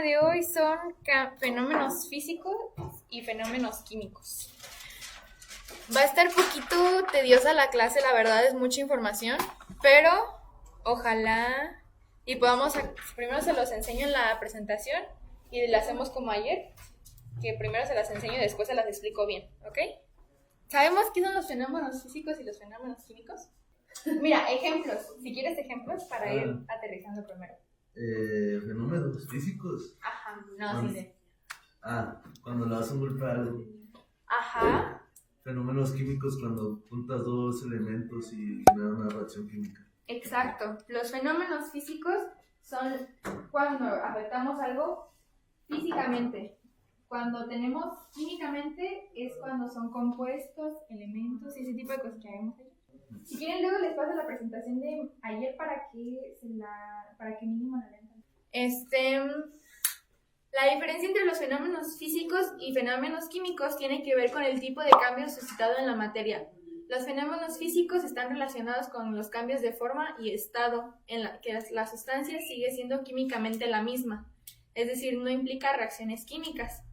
tema de hoy son fenómenos físicos y fenómenos químicos. Va a estar poquito tediosa la clase, la verdad es mucha información, pero ojalá y podamos, primero se los enseño en la presentación y la hacemos como ayer, que primero se las enseño y después se las explico bien, ¿ok? ¿Sabemos qué son los fenómenos físicos y los fenómenos químicos? Mira, ejemplos, si quieres ejemplos para ir aterrizando primero. Fenómenos físicos. Ajá, no, sí de. Cuando le das un golpe a algo. Ajá. Fenómenos químicos cuando juntas dos elementos y generan una reacción química. Exacto. Los fenómenos físicos son cuando afectamos algo físicamente. Cuando tenemos químicamente es cuando son compuestos, elementos y ese tipo de cosas que habíamos hecho. Si quieren luego les paso la presentación de ayer para que mínimo la lean. La diferencia entre los fenómenos físicos y fenómenos químicos tiene que ver con el tipo de cambio suscitado en la materia. Los fenómenos físicos están relacionados con los cambios de forma y estado en la que la sustancia sigue siendo químicamente la misma, es decir, no implica reacciones químicas.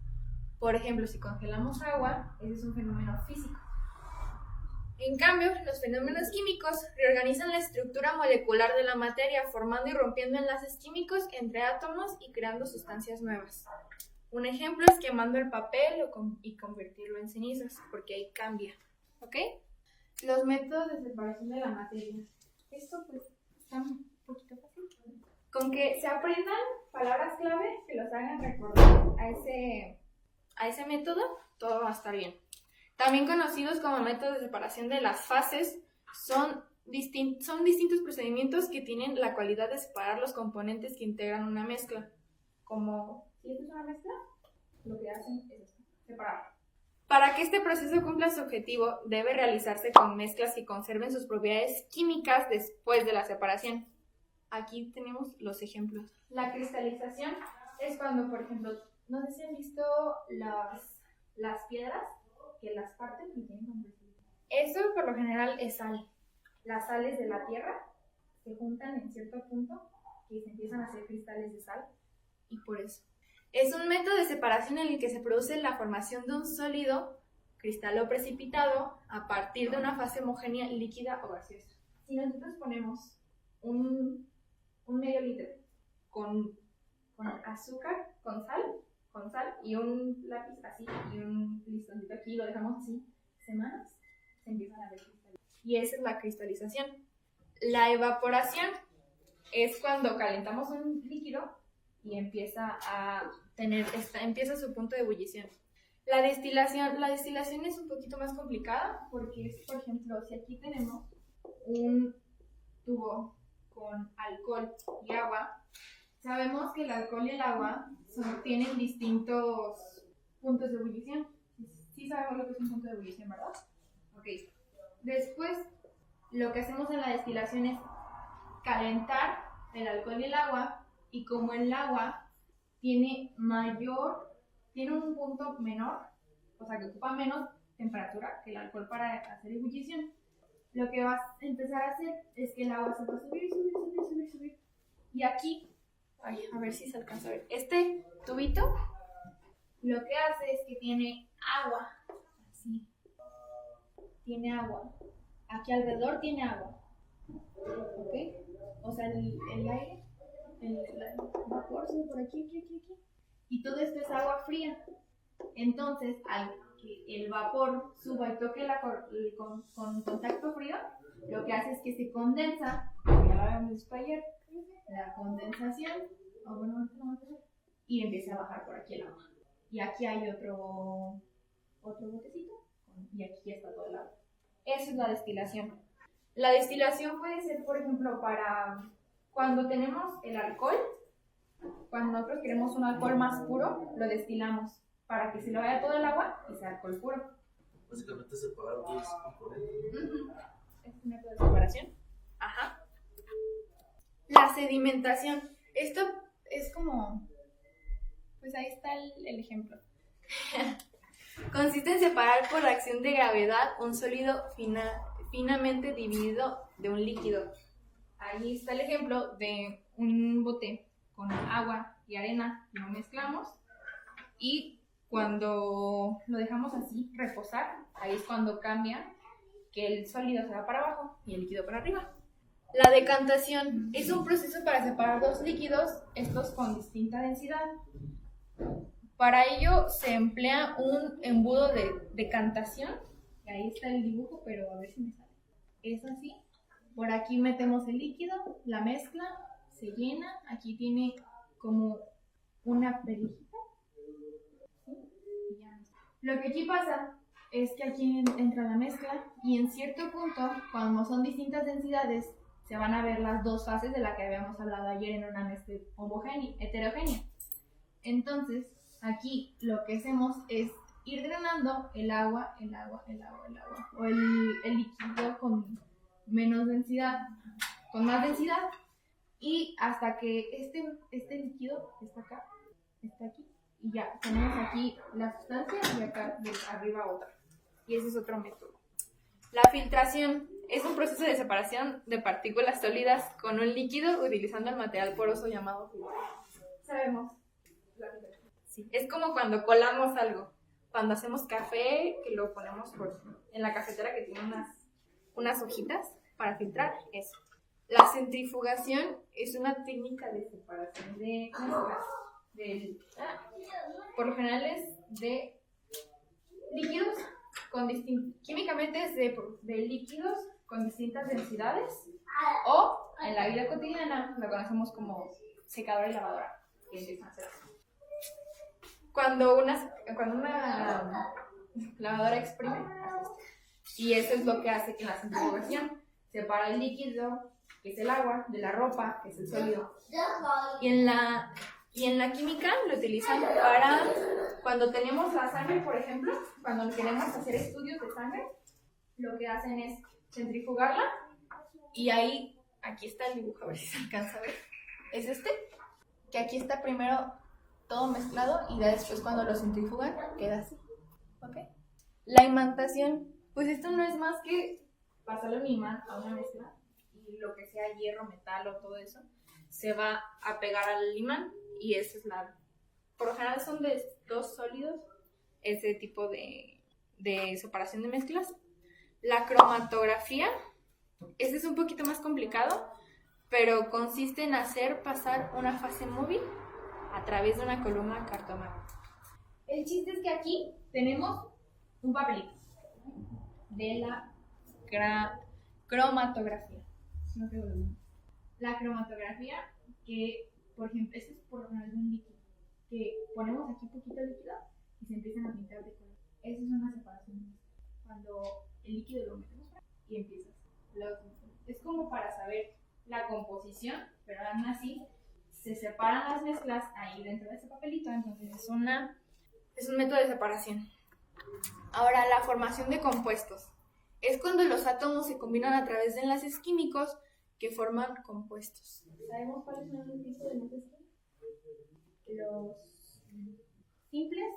Por ejemplo, si congelamos agua, ese es un fenómeno físico. En cambio, los fenómenos químicos reorganizan la estructura molecular de la materia, formando y rompiendo enlaces químicos entre átomos y creando sustancias nuevas. Un ejemplo es quemando el papel y convertirlo en cenizas, porque ahí cambia. ¿Ok? Los métodos de separación de la materia. Esto pues está un poquito fácil. Con que se aprendan palabras clave que los hagan recordar a ese método, todo va a estar bien. También conocidos como métodos de separación de las fases, son distintos procedimientos que tienen la cualidad de separar los componentes que integran una mezcla. Como, si esto es una mezcla, lo que hacen es separar. Para que este proceso cumpla su objetivo, debe realizarse con mezclas que conserven sus propiedades químicas después de la separación. Aquí tenemos los ejemplos. La cristalización es cuando, por ejemplo, no sé si han visto las piedras que las parten y tienen combustible. Eso por lo general es sal. Las sales de la tierra se juntan en cierto punto y se empiezan a hacer cristales de sal y por eso. Es un método de separación en el que se produce la formación de un sólido, cristal o precipitado, a partir de una fase homogénea, líquida o gaseosa. Si nosotros ponemos un medio litro con azúcar, con sal y un lápiz así y un listoncito aquí, lo dejamos así semanas, se empiezan a ver cristales. Y esa es la cristalización. La evaporación es cuando calentamos un líquido y empieza su punto de ebullición. La destilación es un poquito más complicada porque es, por ejemplo, si aquí tenemos un tubo con alcohol y agua, sabemos que el alcohol y el agua tienen distintos puntos de ebullición. Sí sabemos lo que es un punto de ebullición, ¿verdad? Ok. Después, lo que hacemos en la destilación es calentar el alcohol y el agua, y como el agua tiene un punto menor, o sea que ocupa menos temperatura que el alcohol para hacer ebullición, lo que va a empezar a hacer es que el agua se va a subir. Y aquí, a ver si se alcanza a ver, este tubito lo que hace es que tiene agua, así, tiene agua, aquí alrededor tiene agua, ¿ok? O sea, el aire, el vapor sube por aquí, y todo esto es agua fría. Entonces, al que el vapor suba y toque con contacto frío, lo que hace es que se condensa, ya lo habíamos visto ayer, la condensación, y empieza a bajar por aquí el agua. Y aquí hay otro botecito, y aquí está todo el agua. Eso es la destilación. La destilación puede ser, por ejemplo, para cuando tenemos el alcohol, cuando nosotros queremos un alcohol más puro, lo destilamos para que se le vaya todo el agua y sea alcohol puro. Básicamente separar dos componentes. Es un método de separación. Ajá. La sedimentación. Esto es como, pues ahí está el ejemplo. Consiste en separar por acción de gravedad un sólido finamente dividido de un líquido. Ahí está el ejemplo de un bote con agua y arena lo mezclamos y cuando lo dejamos así reposar, ahí es cuando cambia que el sólido se va para abajo y el líquido para arriba. La decantación es un proceso para separar dos líquidos, estos con distinta densidad. Para ello se emplea un embudo de decantación. Ahí está el dibujo, pero a ver si me sale. Es así. Por aquí metemos el líquido, la mezcla, se llena. Aquí tiene como una perijita. ¿Sí? Y ya. Lo que aquí pasa es que aquí entra la mezcla y en cierto punto, cuando son distintas densidades, se van a ver las dos fases de la que habíamos hablado ayer en una mezcla heterogénea. Entonces, aquí lo que hacemos es ir drenando el agua, o el líquido con menos densidad, con más densidad, y hasta que este líquido está acá, está aquí, y ya tenemos aquí la sustancia y acá de arriba otra. Y ese es otro método. La filtración es un proceso de separación de partículas sólidas con un líquido utilizando el material poroso llamado filtro. ¿Sabemos? Sí. Es como cuando colamos algo. Cuando hacemos café, que lo ponemos en la cafetera que tiene unas hojitas para filtrar, eso. La centrifugación es una técnica de separación de mezclas. Por lo general es de líquidos químicamente es de líquidos con distintas densidades, o en la vida cotidiana lo conocemos como secadora y lavadora, que empiezan a hacer así. Cuando una lavadora exprime, hace esto. Y eso es lo que hace que en la centrifugación separa el líquido, que es el agua, de la ropa, que es el sólido. Y en la química lo utilizan para cuando tenemos la sangre, por ejemplo, cuando queremos hacer estudios de sangre, lo que hacen es centrifugarla y ahí, aquí está el dibujo, a ver si se alcanza a ver, es que aquí está primero todo mezclado y ya después cuando lo centrifugan queda así, ¿ok? La imantación, pues esto no es más que pasarle un imán a una mezcla y lo que sea hierro, metal o todo eso se va a pegar al imán y esa es por lo general son de dos sólidos, ese tipo de separación de mezclas. La cromatografía, este es un poquito más complicado, pero consiste en hacer pasar una fase móvil a través de una columna cartomagnética. El chiste es que aquí tenemos un papelito de la cromatografía. No tengo el nombre. La cromatografía, que por ejemplo, este es por lo menos un líquido, que ponemos aquí poquito líquido y se empiezan a pintar de color. Esa es una separación. Cuando el líquido lo metemos y empiezas. Es como para saber la composición, pero aún así se separan las mezclas ahí dentro de ese papelito, entonces es un método de separación. Ahora, la formación de compuestos. Es cuando los átomos se combinan a través de enlaces químicos que forman compuestos. ¿Sabemos cuáles son los tipos de enlaces químicos? Los simples,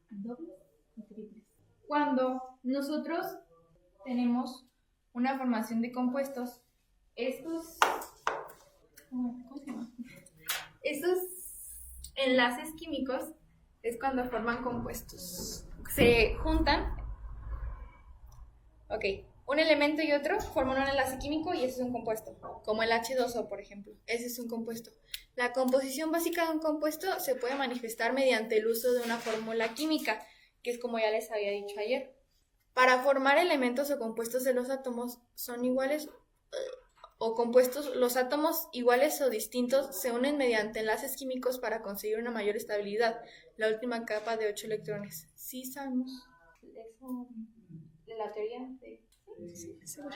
dobles y triples. Cuando nosotros tenemos una formación de compuestos, estos enlaces químicos es cuando forman compuestos. Se juntan, un elemento y otro forman un enlace químico y ese es un compuesto, como el H2O, por ejemplo. Ese es un compuesto. La composición básica de un compuesto se puede manifestar mediante el uso de una fórmula química, que es como ya les había dicho ayer. Para formar elementos o compuestos de los átomos son iguales o compuestos, los átomos iguales o distintos se unen mediante enlaces químicos para conseguir una mayor estabilidad, la última capa de 8 electrones. ¿Sí sabemos eso? La teoría de... Sí, seguro.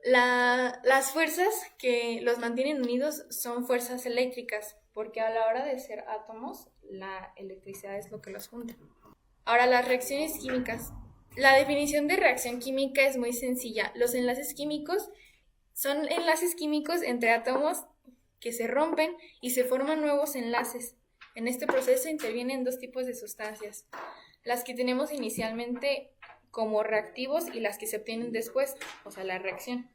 Las fuerzas que los mantienen unidos son fuerzas eléctricas, porque a la hora de ser átomos, la electricidad es lo que los junta. Ahora, las reacciones químicas. La definición de reacción química es muy sencilla. Los enlaces químicos son enlaces químicos entre átomos que se rompen y se forman nuevos enlaces. En este proceso intervienen dos tipos de sustancias, las que tenemos inicialmente como reactivos y las que se obtienen después, o sea, la reacción.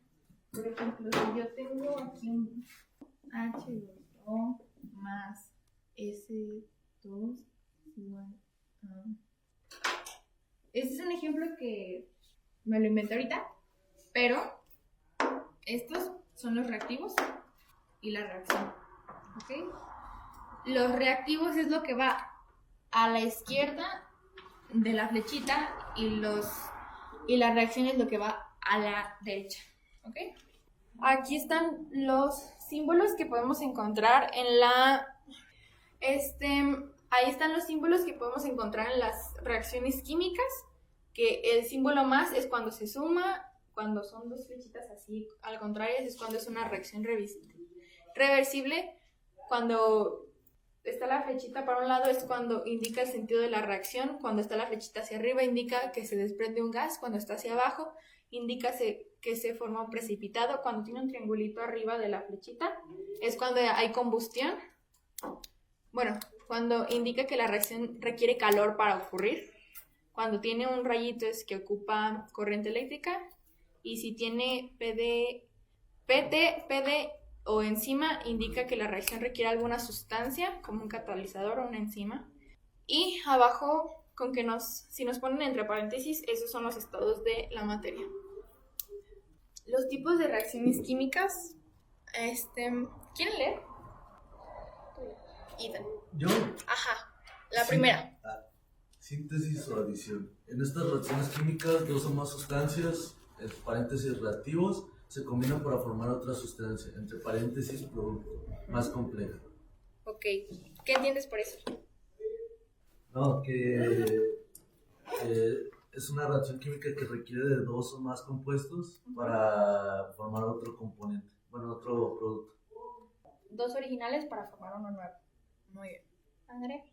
Por ejemplo, si yo tengo aquí un H2O más S2 es igual a... Este es un ejemplo que me lo inventé ahorita, pero estos son los reactivos y la reacción, ¿ok? Los reactivos es lo que va a la izquierda de la flechita y la reacción es lo que va a la derecha, ¿ok? Aquí están los símbolos que podemos encontrar en ahí están los símbolos que podemos encontrar en las reacciones químicas, que el símbolo más es cuando se suma, cuando son dos flechitas así, al contrario es cuando es una reacción reversible, cuando está la flechita para un lado es cuando indica el sentido de la reacción, cuando está la flechita hacia arriba indica que se desprende un gas, cuando está hacia abajo indica que se forma un precipitado, cuando tiene un triangulito arriba de la flechita es cuando hay combustión, bueno, cuando indica que la reacción requiere calor para ocurrir, cuando tiene un rayito es que ocupa corriente eléctrica y si tiene PD o enzima indica que la reacción requiere alguna sustancia como un catalizador o una enzima. Y abajo, si nos ponen entre paréntesis, esos son los estados de la materia. Los tipos de reacciones químicas, ¿quieren leer? Ethan. ¿Yo? Ajá, la primera. Síntesis o adición. En estas reacciones químicas, dos o más sustancias, entre paréntesis reactivos, se combinan para formar otra sustancia, entre paréntesis producto, más compleja. Ok, ¿qué entiendes por eso? No, que es una reacción química que requiere de dos o más compuestos para formar otro componente, otro producto. Dos originales para formar uno nuevo. Muy bien. André.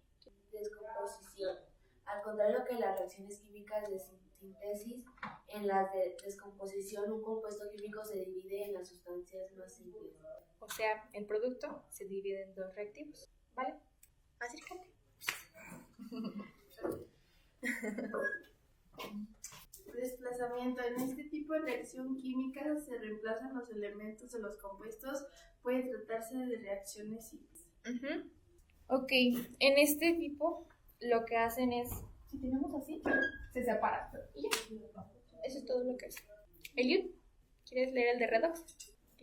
Descomposición. Al contrario que las reacciones químicas de síntesis, en las de descomposición un compuesto químico se divide en las sustancias más simples. O sea, el producto se divide en dos reactivos, ¿vale? Acércate. Desplazamiento. En este tipo de reacción química se reemplazan los elementos de los compuestos. Puede tratarse de reacciones simples. Ok, en este tipo lo que hacen es, si tenemos así, se separan. Y ya, eso es todo lo que es. Eliud, ¿quieres leer el de redox?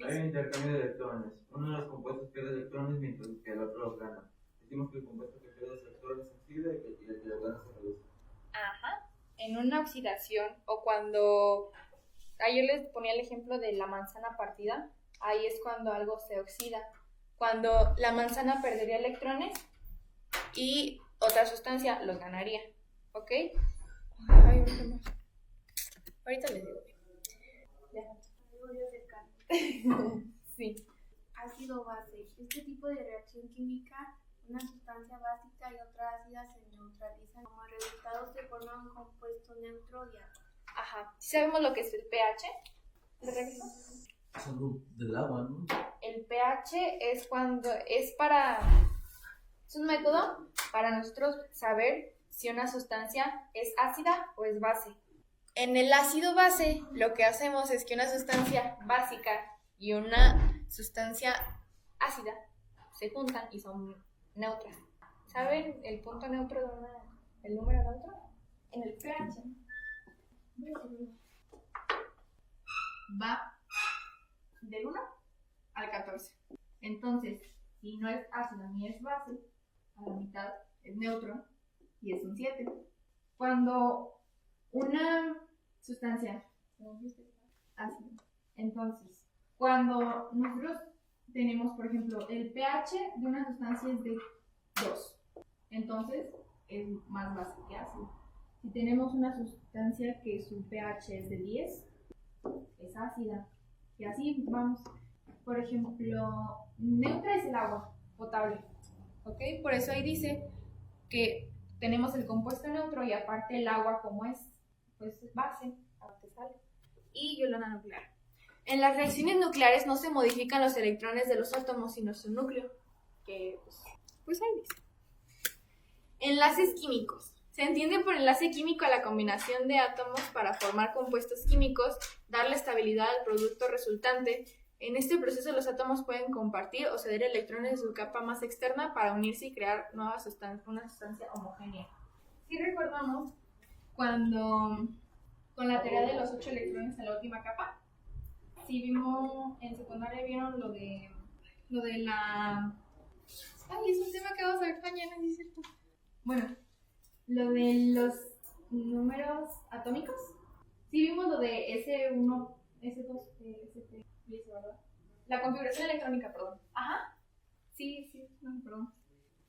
Hay un intercambio de electrones. Uno de los compuestos pierde electrones mientras que el otro los gana. Decimos que el compuesto que pierde electrones se oxida y el que los gana se reduce. Ajá, en una oxidación o cuando... Ayer les ponía el ejemplo de la manzana partida. Ahí es cuando algo se oxida. Cuando la manzana perdería electrones y otra sustancia los ganaría. ¿Ok? Ay, un tema. Ahorita les digo. Ya. Voy a acercar. Sí. Ácido base. Este tipo de reacción química, una sustancia básica y otra ácida se neutralizan. Como resultado se forma un compuesto neutro y ácido. Ajá. ¿Sabemos lo que es el pH? ¿Le regreso? Es algo del agua, ¿no? El pH es es un método para nosotros saber si una sustancia es ácida o es base. En el ácido base, lo que hacemos es que una sustancia básica y una sustancia ácida se juntan y son neutras. ¿Saben el punto neutro el número neutro? En el pH va del 1 al 14. Entonces, si no es ácido ni es base, a la mitad es neutro y es un 7. Cuando una sustancia ácida, entonces, cuando nosotros tenemos, por ejemplo, el pH de una sustancia es de 2, entonces es más base que ácido. Si tenemos una sustancia que su pH es de 10, es ácida. Y así vamos. Por ejemplo, neutra es el agua potable. ¿Ok? Por eso ahí dice que tenemos el compuesto neutro y aparte el agua como es, pues base, aparte sal. Y iona nuclear. En las reacciones nucleares no se modifican los electrones de los átomos, sino su núcleo. Que pues ahí dice. Enlaces químicos. Se entiende por enlace químico a la combinación de átomos para formar compuestos químicos, darle estabilidad al producto resultante. En este proceso los átomos pueden compartir o ceder electrones de su capa más externa para unirse y crear una sustancia homogénea. Si recordamos cuando con la teoría de los 8 electrones en la última capa, si vimos en secundaria, vieron lo de la... Ay, es un tema que vamos a ver mañana, ¿sí es cierto? Bueno, lo de los números atómicos. Sí vimos lo de S1, S2, S3, ¿verdad? La configuración electrónica, perdón. Ajá. Sí, no, perdón.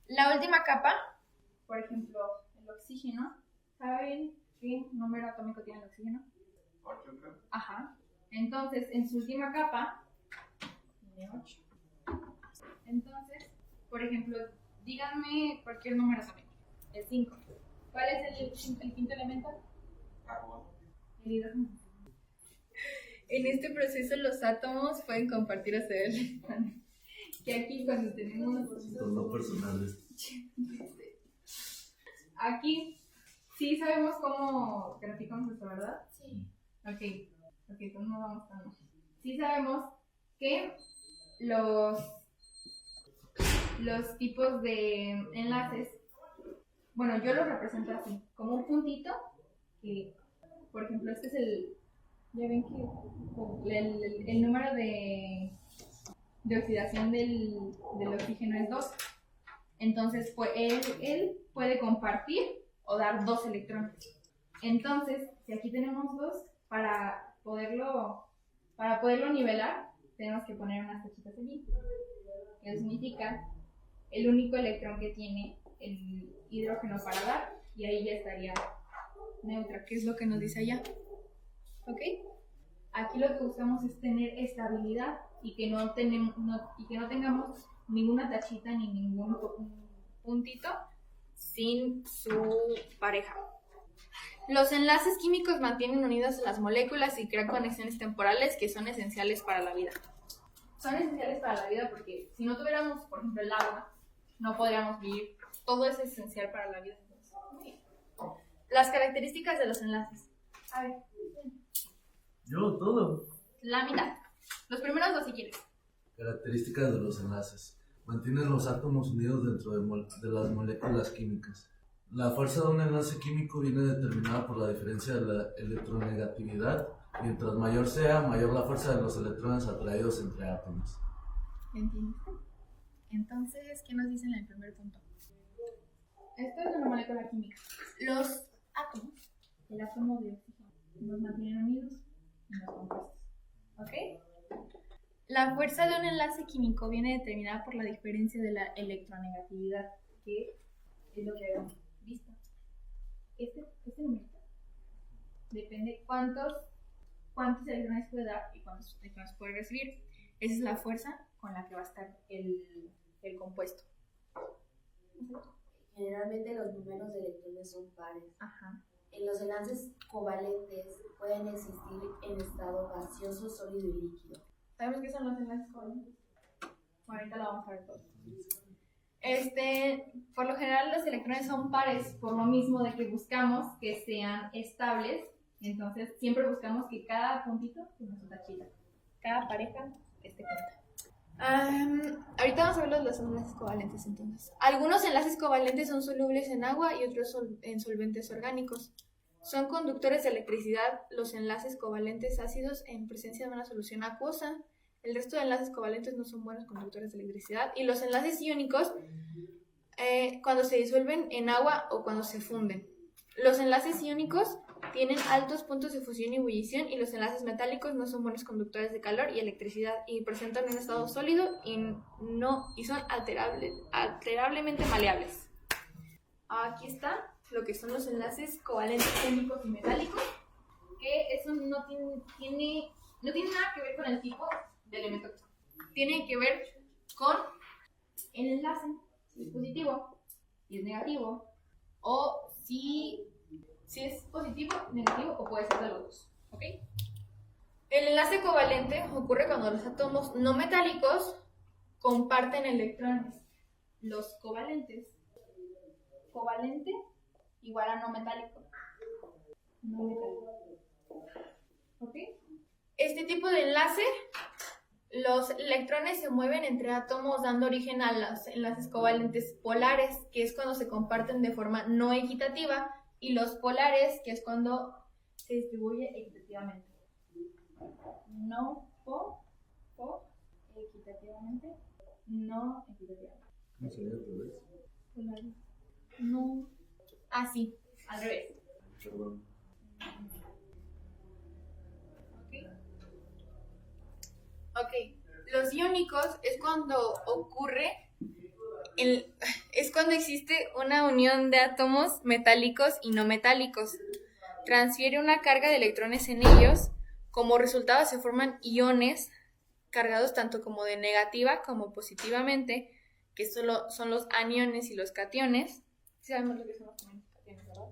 La última capa, por ejemplo, el oxígeno. ¿Saben qué número atómico tiene el oxígeno? 8, creo. Ajá. Entonces, en su última capa, tiene 8. Entonces, por ejemplo, díganme cualquier número atómico. El 5. ¿Cuál es el quinto elemento? Carbono. El hidrógeno. En este proceso los átomos pueden compartir o ceder electrones. Que aquí cuando tenemos Son no personales. Aquí sí sabemos cómo graficamos esto, ¿verdad? Sí. Ok, entonces no vamos tan mal. Sí sabemos que los tipos de enlaces, bueno, yo los represento así, como un puntito, que, por ejemplo, este es ya ven que el número de oxidación del oxígeno es 2. Entonces, pues, él puede compartir o dar 2 electrones. Entonces, si aquí tenemos 2, para poderlo nivelar, tenemos que poner unas tachitas allí. Eso significa el único electrón que tiene el hidrógeno para dar, y ahí ya estaría neutra, que es lo que nos dice allá. ¿Ok? Aquí lo que buscamos es tener estabilidad y que no tengamos ninguna tachita ni ningún puntito sin su pareja. Los enlaces químicos mantienen unidas las moléculas y crean conexiones temporales que son esenciales para la vida. Son esenciales para la vida porque si no tuviéramos, por ejemplo, el agua, no podríamos vivir. Todo es esencial para la vida. Las características de los enlaces. A ver. Yo, todo. La mitad. Los primeros 2 si quieres. Características de los enlaces. Mantienen los átomos unidos dentro de las moléculas químicas. La fuerza de un enlace químico viene determinada por la diferencia de la electronegatividad. Mientras mayor sea, mayor la fuerza de los electrones atraídos entre átomos. ¿Entiendes? Entonces, ¿qué nos dicen en el primer punto? Esto es una molécula química. Los átomos, el átomo de oxígeno, nos mantienen unidos en los compuestos. ¿Ok? La fuerza de un enlace químico viene determinada por la diferencia de la electronegatividad, que es lo que habíamos visto. Este numerito depende cuántos electrones puede dar y cuántos electrones puede recibir. Esa es la fuerza con la que va a estar el compuesto. Generalmente los números de electrones son pares. Ajá. En los enlaces covalentes pueden existir en estado gaseoso, sólido y líquido. ¿Sabemos qué son los enlaces covalentes? Bueno, ahorita lo vamos a ver todo. Por lo general los electrones son pares, por lo mismo de que buscamos que sean estables. Entonces siempre buscamos que cada puntito tenga su tachita. Cada pareja junta. Ahorita vamos a ver los enlaces covalentes entonces. Algunos enlaces covalentes son solubles en agua y otros en solventes orgánicos. Son conductores de electricidad los enlaces covalentes ácidos en presencia de una solución acuosa. El resto de enlaces covalentes no son buenos conductores de electricidad. Y los enlaces iónicos cuando se disuelven en agua o cuando se funden. Los enlaces iónicos tienen altos puntos de fusión y ebullición y los enlaces metálicos no son buenos conductores de calor y electricidad y presentan un estado sólido y son alterablemente maleables. Aquí está lo que son los enlaces covalentes químicos y metálicos, que eso no tiene nada que ver con el tipo de elemento. Tiene que ver con el enlace, si es positivo, si es negativo, o si es positivo, negativo o puede ser de los dos. ¿Ok? El enlace covalente ocurre cuando los átomos no metálicos comparten electrones. Los covalentes. Covalente igual a no metálico. No metálico. ¿Ok? Este tipo de enlace Los electrones se mueven entre átomos dando origen a los enlaces covalentes polares, que es cuando se comparten de forma no equitativa, y los polares, que es cuando se distribuye equitativamente. No equitativamente, no equitativamente. ¿Cómo sería al revés? Polares. No. Ah, sí, al revés. Perdón. Ok, los iónicos es cuando es cuando existe una unión de átomos metálicos y no metálicos. Transfiere una carga de electrones en ellos. Como resultado se forman iones cargados tanto como de negativa como positivamente, que solo son los aniones y los cationes. ¿Sí sabemos lo que son los cationes, verdad?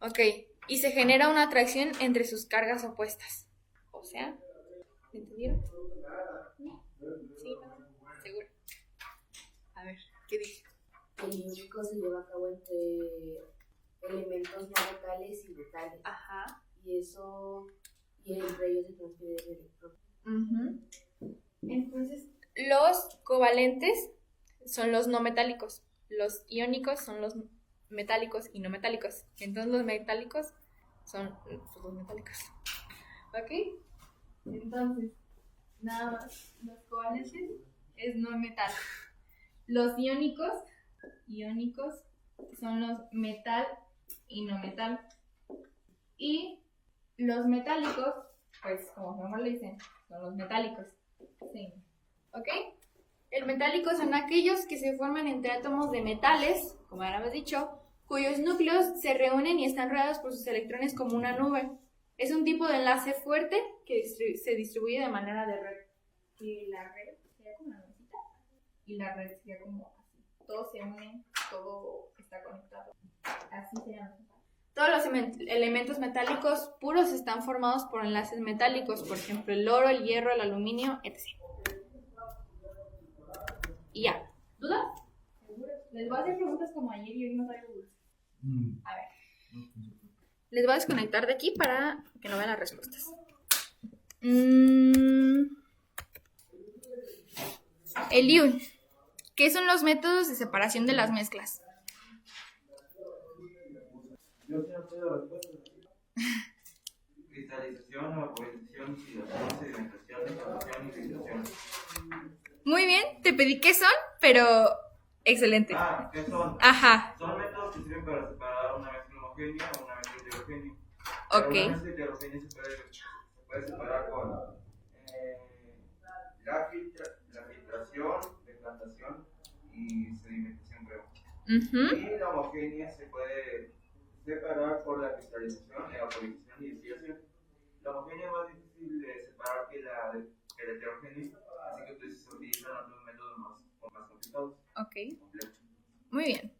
Ok, y se genera una atracción entre sus cargas opuestas. O sea, ¿me entendieron? Sí, no, seguro. A ver, ¿qué dice? El iónico se lleva a cabo entre elementos no metales y metales. Ajá. Y entre ellos se transfiere el electrón. Entonces, los covalentes son los no metálicos. Los iónicos son los metálicos y no metálicos. Entonces, los metálicos son los metálicos. ¿Ok? Entonces, nada más, los covalentes es no metal. Los iónicos son los metal y no metal. Y los metálicos, pues como su nombre le dicen, son los metálicos. Sí. ¿Ok? El metálico son aquellos que se forman entre átomos de metales, como ahora hemos dicho, cuyos núcleos se reúnen y están rodeados por sus electrones como una nube. Es un tipo de enlace fuerte que se distribuye de manera de red. Que la red sería como una nubecita y la red sería como así. Todo se une, todo está conectado. Así se llama. Todos los elementos metálicos puros están formados por enlaces metálicos, por ejemplo, el oro, el hierro, el aluminio, etc. Y ya. ¿Dudas? Les voy a hacer preguntas como ayer y hoy no traigo dulce. A ver. Les voy a desconectar de aquí para que no vean las respuestas. Eliud, ¿qué son los métodos de separación de las mezclas? Yo sí no tengo respuesta. Cristalización, vaporización, oxidación, sedimentación, deformación y filtración. Muy bien, te pedí qué son, pero excelente. ¿Qué son? Ajá. Son métodos que sirven para separar una mezcla homogénea o una mezcla heterogénea. Ok. Una mezcla heterogénea se puede separar con la filtración, decantación y sedimentación, creo. Y la homogénea se puede separar por la cristalización, evaporización y destilación. La homogénea es más difícil de separar que la heterogénea, así que pues, se utilizan otros métodos más complicados. Ok. Muy bien.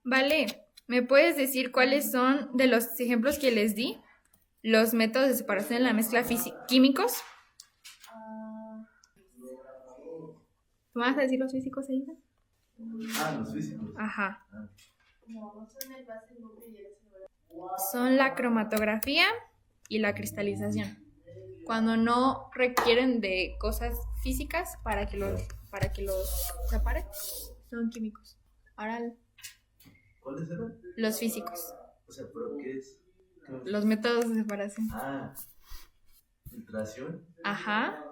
Vale, ¿me puedes decir cuáles son, de los ejemplos que les di, los métodos de separación en la mezcla químicos? ¿Me vas a decir los físicos, Aida? Los físicos. Ajá. No, son el base, el nombre y el Son la cromatografía y la cristalización. Cuando no requieren de cosas físicas para que los separen, son químicos. Ahora ¿Cuáles eran? los físicos, O sea, ¿pero qué es? los métodos de separación. Filtración, Ajá,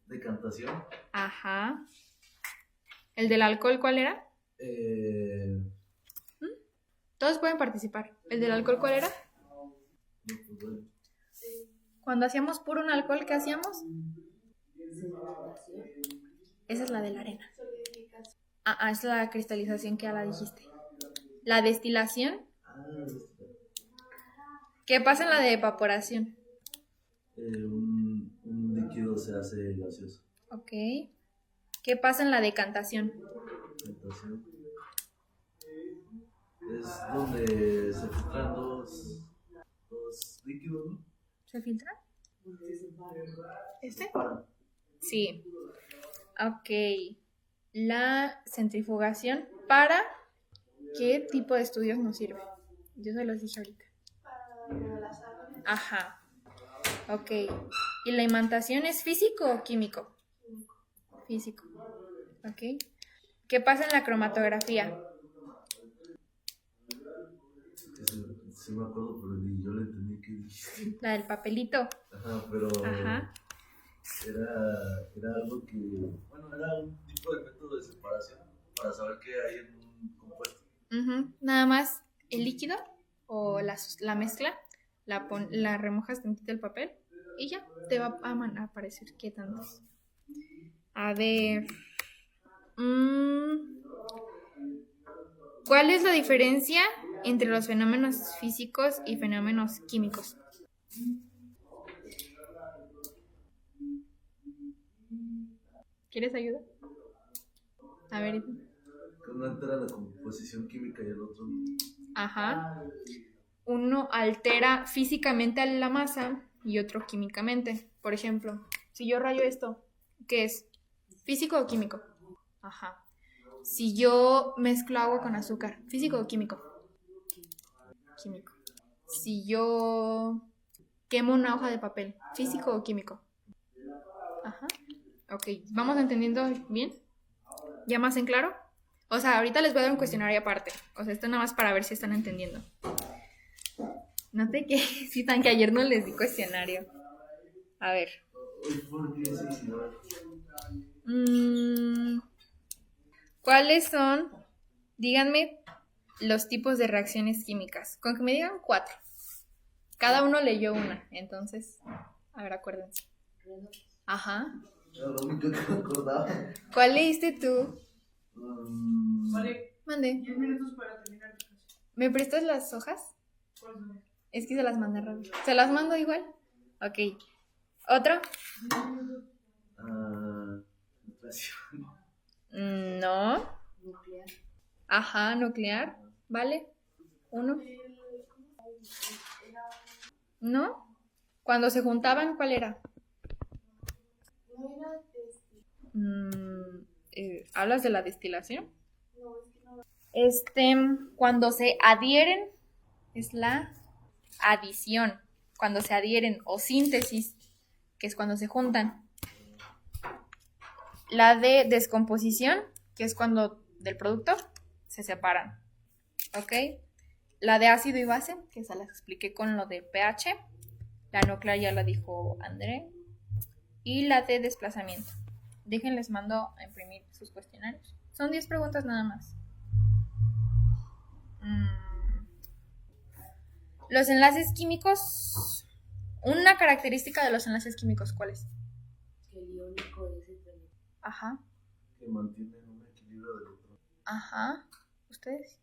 decantación, ajá. ¿El del alcohol cuál era? Todos pueden participar. ¿El del alcohol cuál era? Cuando hacíamos puro un alcohol, ¿qué hacíamos? Esa es la de la arena. Es la cristalización que ya la dijiste. La destilación. ¿Qué pasa en la de evaporación? Un líquido se hace gaseoso. Ok. ¿Qué pasa en la decantación? Decantación. Es donde se filtran dos líquidos, ¿no? ¿Se filtra? ¿Este? Para. Sí. Ok. La centrifugación, ¿para qué tipo de estudios nos sirve? Yo se los dije ahorita. Para las aguas. Ajá. Ok. ¿Y la imantación es físico o químico? Físico. Ok. ¿Qué pasa en la cromatografía? Sí me acuerdo, pero ni yo le entendí que dijiste. La del papelito. Ajá, pero Ajá. era algo que, bueno, era un tipo de método de separación para saber qué hay en un compuesto. Ujú. Nada más el líquido o la mezcla, la remojas tantito el papel y ya te va a aparecer qué tantos. A ver. ¿Cuál es la diferencia entre los fenómenos físicos y fenómenos químicos? ¿Quieres ayuda? A ver. Uno altera la composición química y el otro no. Ajá. Uno altera físicamente a la masa y otro químicamente. Por ejemplo, si yo rayo esto, ¿qué es? ¿Físico o químico? Ajá. Si yo mezclo agua con azúcar, ¿físico o químico? Químico. Si yo quemo una hoja de papel, ¿físico o químico? Ajá. Ok, ¿vamos entendiendo bien? ¿Ya más en claro? O sea, ahorita les voy a dar un cuestionario aparte. O sea, esto nada más para ver si están entendiendo. No te quedes, sí, tan que ayer no les di cuestionario. A ver. ¿Por qué sí, señor? ¿Cuáles son? Díganme los tipos de reacciones químicas. Con que me digan 4. Cada uno leyó una, entonces, a ver, acuérdense. Ajá. Era lo único que me acordaba. ¿Cuál leíste tú? Vale, Mande. 10 minutos para terminar la clase. ¿Me prestas las hojas? ¿Cuál es el? Es que se las mandé rápido. ¿Se las mando igual? Ok. ¿Otro? Inflación. No. Nuclear. Ajá, nuclear. ¿Vale? 1. ¿No? Cuando se juntaban, ¿cuál era? No era ¿Hablas de la destilación? no, es que no. Cuando se adhieren, es la adición. Cuando se adhieren, o síntesis, que es cuando se juntan. La de descomposición, que es cuando del producto se separan. ¿Ok? La de ácido y base, que se las expliqué con lo de pH. La nuclear ya la dijo André. Y la de desplazamiento. Déjenles mando a imprimir sus cuestionarios. Son 10 preguntas nada más. Los enlaces químicos. Una característica de los enlaces químicos, ¿cuál es? Que el iónico es el primero. Ajá. Que mantienen un equilibrio del otro. Ajá. ¿Ustedes?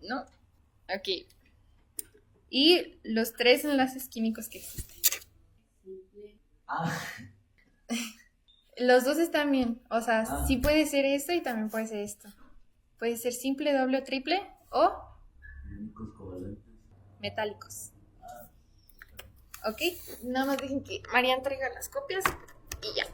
No. Ok. Y los 3 enlaces químicos que existen. Simple. Los dos están bien. O sea, sí puede ser esto y también puede ser esto. Puede ser simple, doble o triple o Iónicos covalentes. metálicos. Ok. Nada más dejen que Marian traiga las copias y ya.